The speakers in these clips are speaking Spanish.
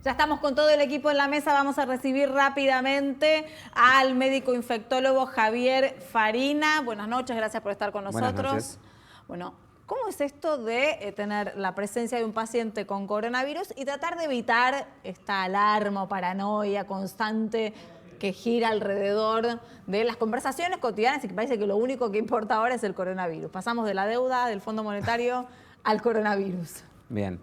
Ya estamos con todo el equipo en la mesa. Vamos a recibir rápidamente al médico infectólogo Javier Farina. Buenas noches, gracias por estar con nosotros. Buenas noches. Bueno, ¿cómo es esto de tener la presencia de un paciente con coronavirus y tratar de evitar esta alarma o paranoia constante que gira alrededor de las conversaciones cotidianas y que parece que lo único que importa ahora es el coronavirus? Pasamos de la deuda del Fondo Monetario al coronavirus. Bien,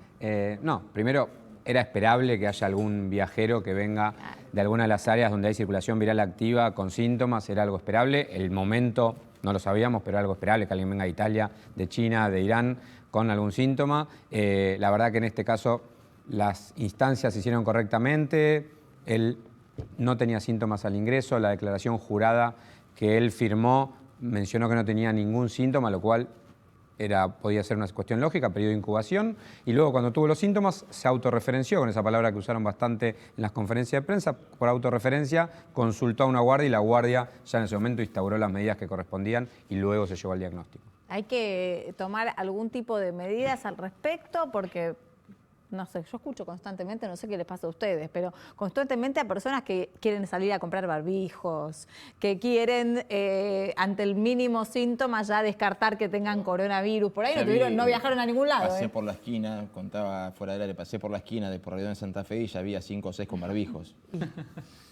no, primero era esperable que haya algún viajero que venga de alguna de las áreas donde hay circulación viral activa con síntomas, era algo esperable. El momento no lo sabíamos, pero era algo esperable que alguien venga de Italia, de China, de Irán con algún síntoma. La verdad que en este caso las instancias se hicieron correctamente, él no tenía síntomas al ingreso, la declaración jurada que él firmó mencionó que no tenía ningún síntoma, lo cual podía ser una cuestión lógica, periodo de incubación, y luego cuando tuvo los síntomas se autorreferenció, con esa palabra que usaron bastante en las conferencias de prensa, por autorreferencia consultó a una guardia y la guardia ya en ese momento instauró las medidas que correspondían y luego se llevó al diagnóstico. ¿Hay que tomar algún tipo de medidas al respecto? Porque, no sé, yo escucho constantemente, no sé qué les pasa a ustedes, pero constantemente a personas que quieren salir a comprar barbijos, que quieren, ante el mínimo síntoma, ya descartar que tengan coronavirus. Por ahí no viajaron a ningún lado. Pasé por la esquina, contaba fuera del área, pasé por la esquina de Porredón de Santa Fe y ya había 5 o 6 con barbijos.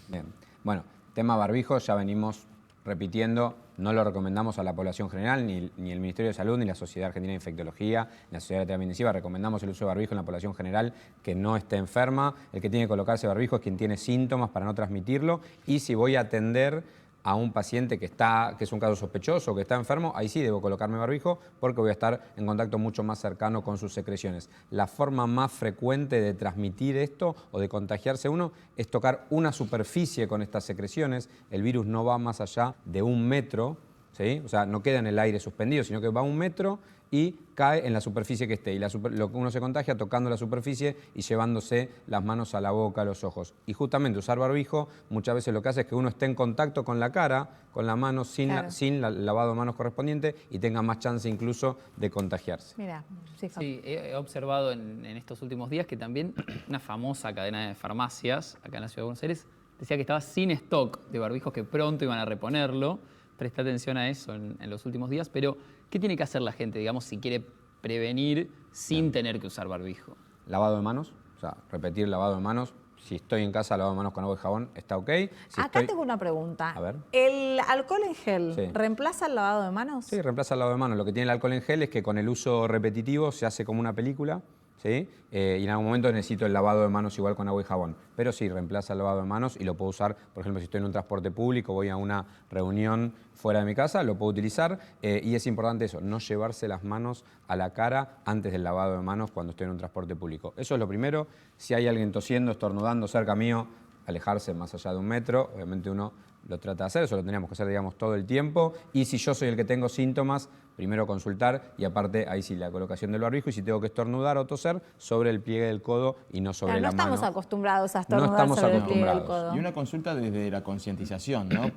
Bien, bueno, tema barbijos ya venimos repitiendo, no lo recomendamos a la población general, ni el Ministerio de Salud, ni la Sociedad Argentina de Infectología, ni la Sociedad de Terapia Intensiva. Recomendamos el uso de barbijo en la población general que no esté enferma. El que tiene que colocarse barbijo es quien tiene síntomas para no transmitirlo. Y si voy a atender a un paciente que es un caso sospechoso, que está enfermo, ahí sí debo colocarme barbijo porque voy a estar en contacto mucho más cercano con sus secreciones. La forma más frecuente de transmitir esto o de contagiarse uno es tocar una superficie con estas secreciones. El virus no va más allá de 1 metro, ¿sí? O sea, no queda en el aire suspendido, sino que va 1 metro y cae en la superficie que esté. Y lo que uno se contagia tocando la superficie y llevándose las manos a la boca, a los ojos. Y justamente usar barbijo muchas veces lo que hace es que uno esté en contacto con la cara, con la mano, sin el lavado de manos correspondiente y tenga más chance incluso de contagiarse. Mira, sí, he observado en estos últimos días que también una famosa cadena de farmacias acá en la Ciudad de Buenos Aires decía que estaba sin stock de barbijos, que pronto iban a reponerlo. Presté atención a eso en los últimos días, pero ¿qué tiene que hacer la gente, digamos, si quiere prevenir sin tener que usar barbijo? Lavado de manos, o sea, repetir lavado de manos. Si estoy en casa, lavado de manos con agua y jabón, está ok. Acá tengo una pregunta. A ver. ¿El alcohol en gel reemplaza el lavado de manos? Sí, reemplaza el lavado de manos. Lo que tiene el alcohol en gel es que con el uso repetitivo se hace como una película, ¿sí? Y en algún momento necesito el lavado de manos igual con agua y jabón. Pero sí, reemplaza el lavado de manos y lo puedo usar, por ejemplo, si estoy en un transporte público, voy a una reunión fuera de mi casa, lo puedo utilizar. Y es importante eso, no llevarse las manos a la cara antes del lavado de manos cuando estoy en un transporte público. Eso es lo primero. Si hay alguien tosiendo, estornudando cerca mío, alejarse más allá de 1 metro. Obviamente uno lo trata de hacer, eso lo teníamos que hacer, digamos, todo el tiempo. Y si yo soy el que tengo síntomas, primero consultar y aparte ahí sí la colocación del barbijo, y si tengo que estornudar o toser, sobre el pliegue del codo y no sobre la mano. No estamos acostumbrados a estornudar sobre el pliegue del codo. Y una consulta desde la concientización, ¿no?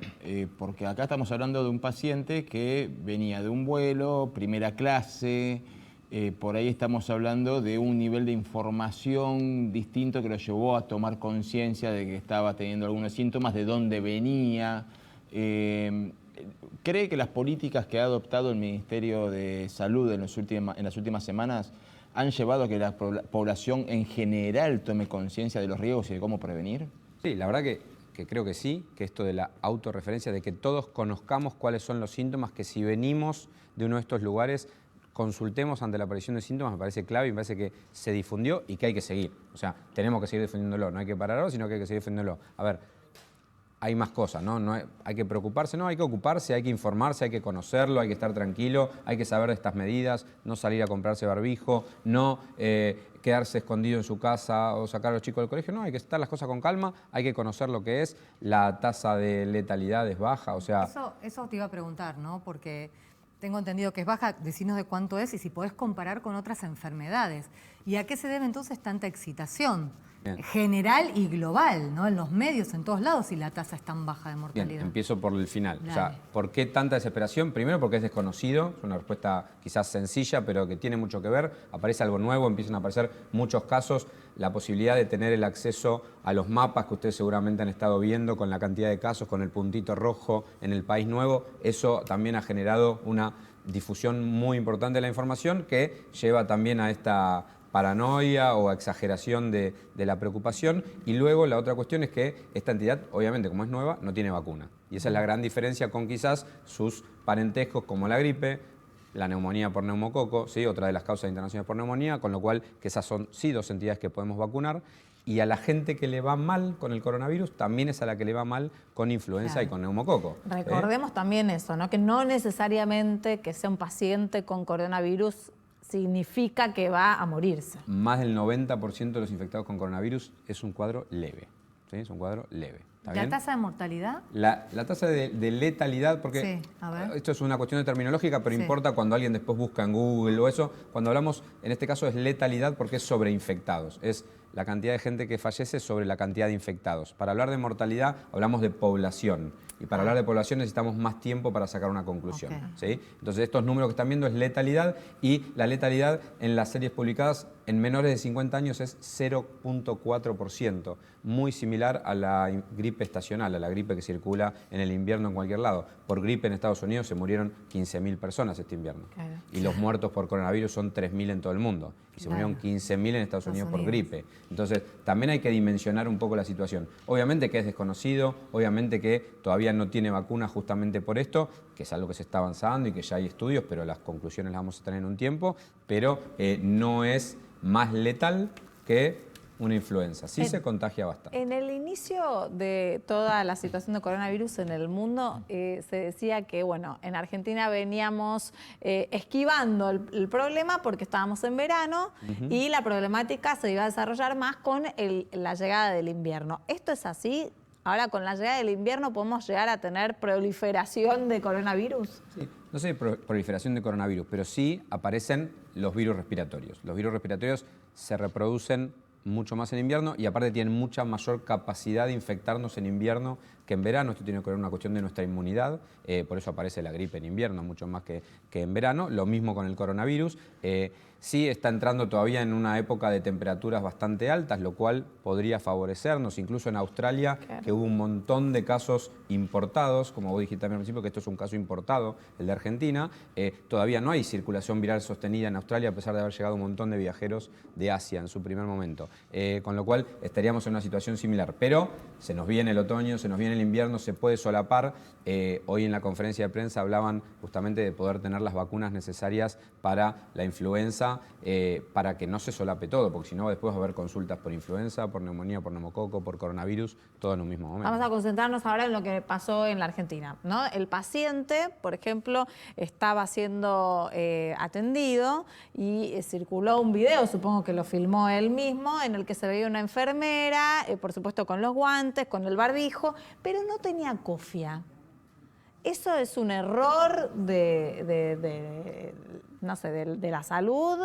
Porque acá estamos hablando de un paciente que venía de un vuelo, primera clase. Por ahí estamos hablando de un nivel de información distinto que lo llevó a tomar conciencia de que estaba teniendo algunos síntomas, de dónde venía. ¿Cree que las políticas que ha adoptado el Ministerio de Salud en las últimas semanas han llevado a que la población en general tome conciencia de los riesgos y de cómo prevenir? Sí, la verdad que creo que sí, que esto de la autorreferencia, de que todos conozcamos cuáles son los síntomas, que si venimos de uno de estos lugares consultemos ante la aparición de síntomas, me parece clave y me parece que se difundió y que hay que seguir. O sea, tenemos que seguir difundiéndolo, no hay que pararlo, sino que hay que seguir difundiéndolo. A ver, hay más cosas, ¿no? Hay que preocuparse, no, hay que ocuparse, hay que informarse, hay que conocerlo, hay que estar tranquilo, hay que saber de estas medidas, no salir a comprarse barbijo, no quedarse escondido en su casa o sacar a los chicos del colegio, no, hay que estar las cosas con calma, hay que conocer lo que es, la tasa de letalidad es baja, o sea... Eso te iba a preguntar, ¿no? Porque tengo entendido que es baja, decinos de cuánto es y si podés comparar con otras enfermedades. ¿Y a qué se debe entonces tanta excitación? Bien. General y global, ¿no? En los medios, en todos lados, si la tasa es tan baja de mortalidad. Bien, empiezo por el final. Dale. O sea, ¿por qué tanta desesperación? Primero porque es desconocido, es una respuesta quizás sencilla, pero que tiene mucho que ver. Aparece algo nuevo, empiezan a aparecer muchos casos. la posibilidad de tener el acceso a los mapas que ustedes seguramente han estado viendo con la cantidad de casos, con el puntito rojo en el país nuevo, eso también ha generado una difusión muy importante de la información que lleva también a esta paranoia o exageración de la preocupación. Y luego la otra cuestión es que esta entidad, obviamente como es nueva, no tiene vacuna. Y esa es la gran diferencia con quizás sus parentescos como la gripe, la neumonía por neumococo, ¿sí? Otra de las causas internacionales por neumonía, con lo cual que esas son sí 2 entidades que podemos vacunar. Y a la gente que le va mal con el coronavirus también es a la que le va mal con influenza y con neumococo. Recordemos también eso, ¿no? Que no necesariamente que sea un paciente con coronavirus significa que va a morirse. Más del 90% de los infectados con coronavirus es un cuadro leve. ¿Sí? Es un cuadro leve. ¿La tasa de mortalidad? La tasa de letalidad, porque sí, a ver. esto es una cuestión terminológica, pero sí. importa cuando alguien después busca en Google o eso. Cuando hablamos, en este caso es letalidad porque es sobre infectados. Es la cantidad de gente que fallece sobre la cantidad de infectados. Para hablar de mortalidad hablamos de población. Y para hablar de población necesitamos más tiempo para sacar una conclusión. ¿Sí? Entonces estos números que están viendo es letalidad, y la letalidad en las series publicadas en menores de 50 años es 0.4%, muy similar a la gripe estacional, a la gripe que circula en el invierno en cualquier lado. Por gripe en Estados Unidos se murieron 15.000 personas este invierno. Claro. Y los muertos por coronavirus son 3.000 en todo el mundo. Y se murieron 15.000 en Estados Unidos por gripe. Entonces, también hay que dimensionar un poco la situación. Obviamente que es desconocido, obviamente que todavía no tiene vacuna justamente por esto, que es algo que se está avanzando y que ya hay estudios, pero las conclusiones las vamos a tener en un tiempo, pero no es más letal que una influenza. Sí se contagia bastante. En el inicio de toda la situación de coronavirus en el mundo, se decía que, bueno, en Argentina veníamos esquivando el problema porque estábamos en verano y la problemática se iba a desarrollar más con la llegada del invierno. ¿Esto es así? Ahora, con la llegada del invierno, ¿podemos llegar a tener proliferación de coronavirus? Sí, no sé proliferación de coronavirus, pero sí aparecen los virus respiratorios. Los virus respiratorios se reproducen mucho más en invierno y aparte tienen mucha mayor capacidad de infectarnos en invierno que en verano. Esto tiene que ver con una cuestión de nuestra inmunidad, por eso aparece la gripe en invierno mucho más que en verano. Lo mismo con el coronavirus. Sí está entrando todavía en una época de temperaturas bastante altas, lo cual podría favorecernos. Incluso en Australia, que hubo un montón de casos importados, como vos dijiste también al principio, que esto es un caso importado, el de Argentina. Todavía no hay circulación viral sostenida en Australia, a pesar de haber llegado un montón de viajeros de Asia en su primer momento. Con lo cual estaríamos en una situación similar. Pero se nos viene el otoño, se nos viene el invierno, se puede solapar. Hoy en la conferencia de prensa hablaban justamente de poder tener las vacunas necesarias para la influenza, para que no se solape todo, porque si no después va a haber consultas por influenza, por neumonía, por neumococo, por coronavirus, todo en un mismo momento. Vamos a concentrarnos ahora en lo que pasó en la Argentina, ¿no? El paciente, por ejemplo, estaba siendo atendido y circuló un video, supongo que lo filmó él mismo, en el que se veía una enfermera, por supuesto con los guantes, con el barbijo, pero no tenía cofia. ¿Eso es un error no sé, de la salud?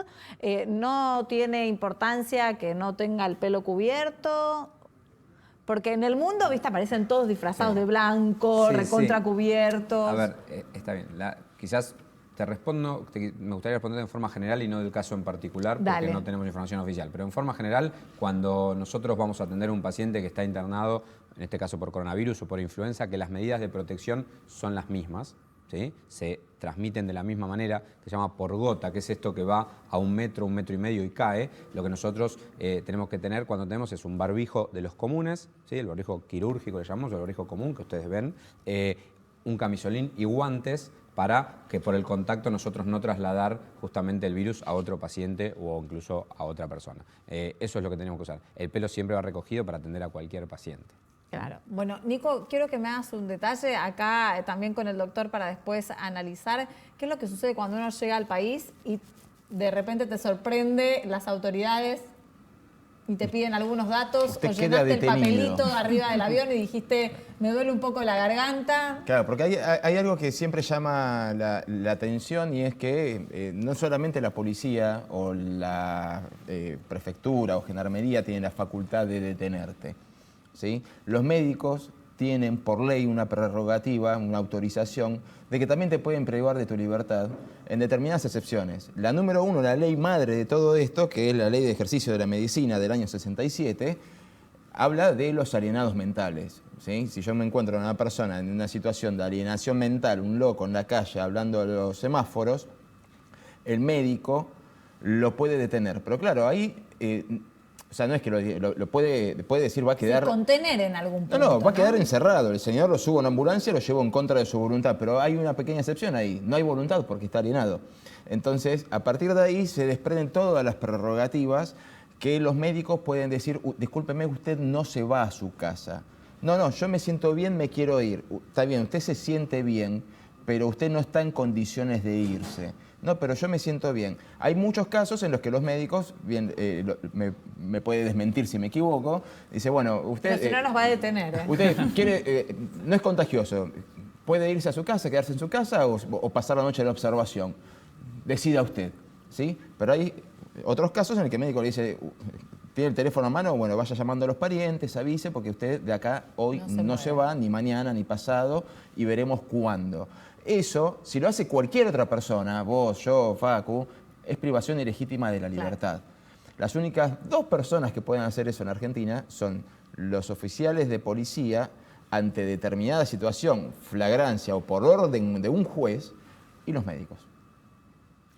¿No tiene importancia que no tenga el pelo cubierto? Porque en el mundo, viste, aparecen todos disfrazados de blanco, recontracubiertos. A ver, está bien. Quizás te respondo, me gustaría responder en forma general y no del caso en particular, porque no tenemos información oficial. Pero en forma general, cuando nosotros vamos a atender a un paciente que está internado, en este caso por coronavirus o por influenza, que las medidas de protección son las mismas, ¿sí? Se transmiten de la misma manera, que se llama por gota, que es esto que va a 1 metro, 1,5 metros y cae. Lo que nosotros tenemos que tener cuando tenemos es un barbijo de los comunes, ¿sí? El barbijo quirúrgico le llamamos, el barbijo común que ustedes ven, un camisolín y guantes para que por el contacto nosotros no trasladar justamente el virus a otro paciente o incluso a otra persona. Eso es lo que tenemos que usar. El pelo siempre va recogido para atender a cualquier paciente. Claro. Bueno, Nico, quiero que me hagas un detalle acá también con el doctor para después analizar qué es lo que sucede cuando uno llega al país y de repente te sorprende las autoridades y te piden algunos datos o llenaste el papelito arriba del avión y dijiste, me duele un poco la garganta. Claro, porque hay algo que siempre llama la atención y es que no solamente la policía o la prefectura o gendarmería tienen la facultad de detenerte, ¿sí? Los médicos tienen por ley una prerrogativa, una autorización, de que también te pueden privar de tu libertad en determinadas excepciones. La número 1, la ley madre de todo esto, que es la Ley de Ejercicio de la Medicina del año 67, habla de los alienados mentales. ¿Sí? Si yo me encuentro con una persona en una situación de alienación mental, un loco en la calle hablando a los semáforos, el médico lo puede detener. Pero claro, ahí, o sea, no es que lo puede decir, va a quedar... Sí, contener en algún punto. No, va a quedar encerrado. El señor lo subo a una ambulancia, lo llevo en contra de su voluntad, pero hay una pequeña excepción ahí. No hay voluntad porque está alienado. Entonces, a partir de ahí se desprenden todas las prerrogativas que los médicos pueden decir, discúlpeme, usted no se va a su casa. No, yo me siento bien, me quiero ir. Está bien, usted se siente bien, pero usted no está en condiciones de irse. No, pero yo me siento bien. Hay muchos casos en los que los médicos, bien, me puede desmentir si me equivoco, dice, bueno, usted... Pero si no nos va a detener. Usted quiere, no es contagioso, puede irse a su casa, quedarse en su casa o pasar la noche en la observación. Decida usted, ¿sí? Pero hay otros casos en el que el médico le dice, tiene el teléfono a mano, bueno, vaya llamando a los parientes, avise, porque usted de acá hoy no se va, ni mañana, ni pasado, y veremos cuándo. Eso, si lo hace cualquier otra persona, vos, yo, Facu, es privación ilegítima de la libertad. Claro. Las únicas 2 personas que pueden hacer eso en Argentina son los oficiales de policía ante determinada situación, flagrancia o por orden de un juez, y los médicos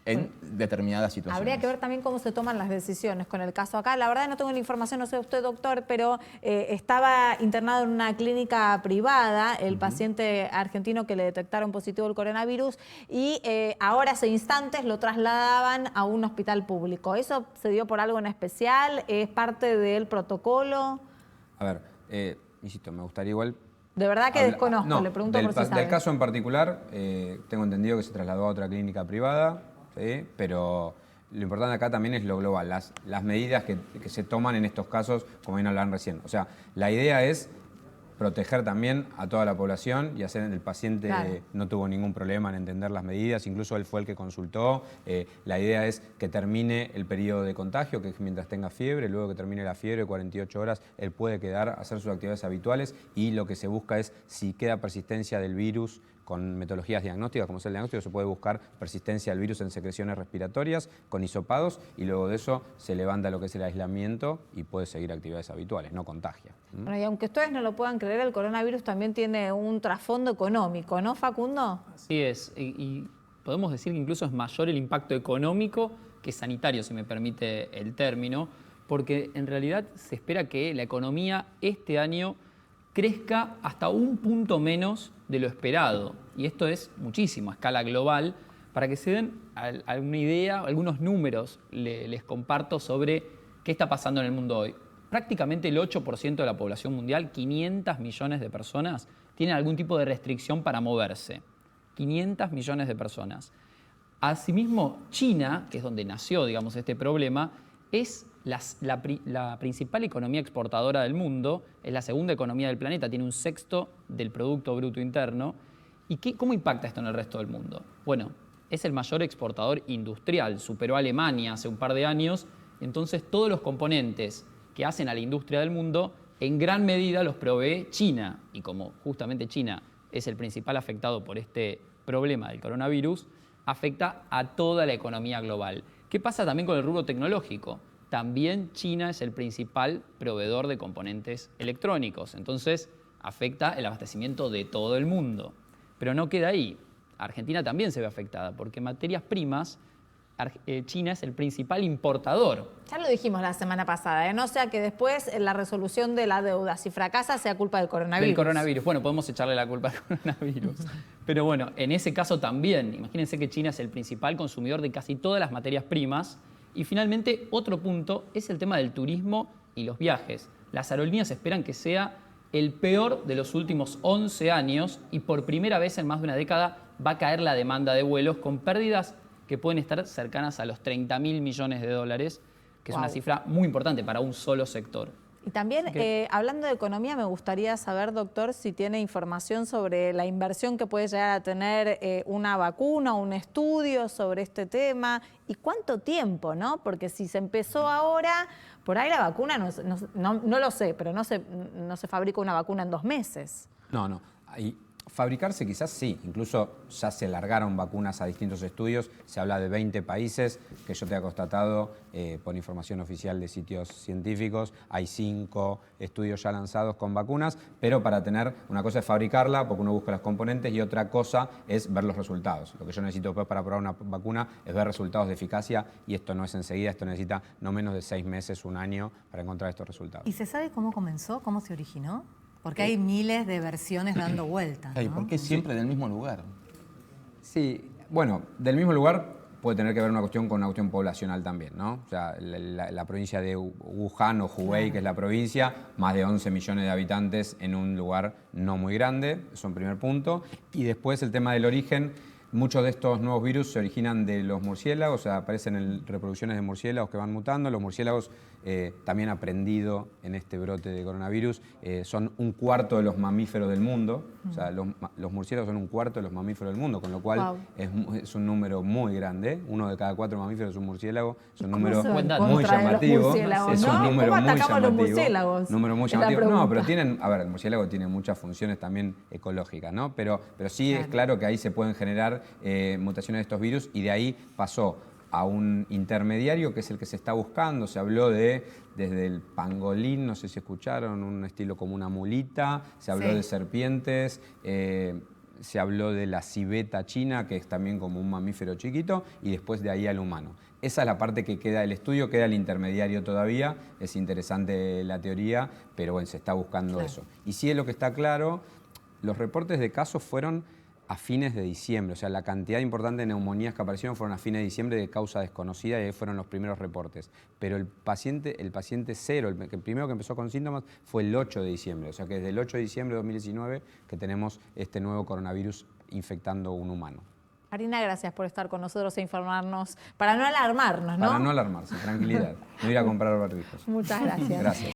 en determinadas situaciones. Habría que ver también cómo se toman las decisiones con el caso acá. La verdad no tengo la información, no sé usted, doctor, pero estaba internado en una clínica privada el paciente argentino que le detectaron positivo el coronavirus y ahora hace instantes lo trasladaban a un hospital público. ¿Eso se dio por algo en especial? ¿Es parte del protocolo? A ver, insisto, me gustaría igual... De verdad que desconozco, no, le pregunto por si sabe. Del caso en particular, tengo entendido que se trasladó a otra clínica privada, ¿sí? Pero lo importante acá también es lo global, las medidas que se toman en estos casos, como bien hablaban recién. O sea, la idea es proteger también a toda la población y hacer el paciente no tuvo ningún problema en entender las medidas, incluso él fue el que consultó. La idea es que termine el periodo de contagio, que es mientras tenga fiebre, luego que termine la fiebre, 48 horas, él puede quedar a hacer sus actividades habituales y lo que se busca es si queda persistencia del virus con metodologías diagnósticas, como es el diagnóstico, se puede buscar persistencia del virus en secreciones respiratorias con hisopados y luego de eso se levanta lo que es el aislamiento y puede seguir actividades habituales, no contagia. Bueno, y aunque ustedes no lo puedan creer, el coronavirus también tiene un trasfondo económico, ¿no, Facundo? Así es, y podemos decir que incluso es mayor el impacto económico que sanitario, si me permite el término, porque en realidad se espera que la economía este año crezca hasta un punto menos de lo esperado. Y esto es muchísimo a escala global. Para que se den alguna idea, algunos números les comparto sobre qué está pasando en el mundo hoy. Prácticamente el 8% de la población mundial, 500 millones de personas, tienen algún tipo de restricción para moverse. 500 millones de personas. Asimismo, China, que es donde nació, digamos, este problema, es la principal economía exportadora del mundo, es la segunda economía del planeta, tiene un sexto del Producto Bruto Interno. ¿Y cómo impacta esto en el resto del mundo? Bueno, es el mayor exportador industrial, superó a Alemania hace un par de años, entonces todos los componentes que hacen a la industria del mundo en gran medida los provee China. Y como justamente China es el principal afectado por este problema del coronavirus, afecta a toda la economía global. ¿Qué pasa también con el rubro tecnológico? También China es el principal proveedor de componentes electrónicos, entonces afecta el abastecimiento de todo el mundo. Pero no queda ahí. Argentina también se ve afectada porque en materias primas China es el principal importador. Ya lo dijimos la semana pasada, no sea que después la resolución de la deuda, si fracasa, sea culpa del coronavirus. Del coronavirus. Bueno, podemos echarle la culpa al coronavirus. Pero bueno, en ese caso también. Imagínense que China es el principal consumidor de casi todas las materias primas. Y finalmente, otro punto es el tema del turismo y los viajes. Las aerolíneas esperan que sea el peor de los últimos 11 años y por primera vez en más de una década va a caer la demanda de vuelos con pérdidas que pueden estar cercanas a los 30.000 millones de dólares, que es una cifra muy importante para un solo sector. Y también, hablando de economía, me gustaría saber, doctor, si tiene información sobre la inversión que puede llegar a tener una vacuna, un estudio sobre este tema y cuánto tiempo, ¿no? Porque si se empezó ahora, por ahí la vacuna, no lo sé, pero no se fabrica una vacuna en 2 meses. No. Fabricarse quizás sí, incluso ya se largaron vacunas a distintos estudios, se habla de 20 países, que yo te he constatado por información oficial de sitios científicos, hay 5 estudios ya lanzados con vacunas, pero para tener, una cosa es fabricarla, porque uno busca los componentes, y otra cosa es ver los resultados. Lo que yo necesito después para probar una vacuna es ver resultados de eficacia, y esto no es enseguida, esto necesita no menos de 6 meses, 1 año para encontrar estos resultados. ¿Y se sabe cómo comenzó, cómo se originó? Porque hay miles de versiones dando vueltas, ¿Y ¿no? por qué siempre del mismo lugar? Sí, bueno, del mismo lugar puede tener que ver una cuestión con una cuestión poblacional también, ¿no? O sea, la provincia de Wuhan o Hubei, que es la provincia, más de 11 millones de habitantes en un lugar no muy grande, eso en primer punto. Y después el tema del origen. Muchos de estos nuevos virus se originan de los murciélagos, o sea, aparecen en reproducciones de murciélagos que van mutando. Los murciélagos, también aprendido en este brote de coronavirus, son 1/4 de los mamíferos del mundo. O sea, los murciélagos son 1/4 de los mamíferos del mundo, con lo cual es un número muy grande. 1 de cada 4 mamíferos es un murciélago. Es un número muy llamativo. Es un número muy llamativo. Número muy llamativo. No, pero el murciélago tiene muchas funciones también ecológicas, ¿no? Pero sí es claro que ahí se pueden generar mutaciones de estos virus, y de ahí pasó a un intermediario que es el que se está buscando. Se habló desde el pangolín, no sé si escucharon, un estilo como una mulita, se habló de serpientes, se habló de la civeta china, que es también como un mamífero chiquito, y después de ahí al humano. Esa es la parte que queda del estudio, queda el intermediario todavía. Es interesante la teoría, pero bueno, se está buscando eso. Y sí es lo que está claro, los reportes de casos fueron a fines de diciembre, o sea, la cantidad importante de neumonías que aparecieron fueron a fines de diciembre de causa desconocida, y ahí fueron los primeros reportes. Pero el paciente cero, el primero que empezó con síntomas, fue el 8 de diciembre, o sea que desde el 8 de diciembre de 2019 que tenemos este nuevo coronavirus infectando un humano. Marina, gracias por estar con nosotros e informarnos, para no alarmarnos, ¿no? Para no alarmarse, tranquilidad. Me voy a ir a comprar barbijos. Muchas gracias. Gracias.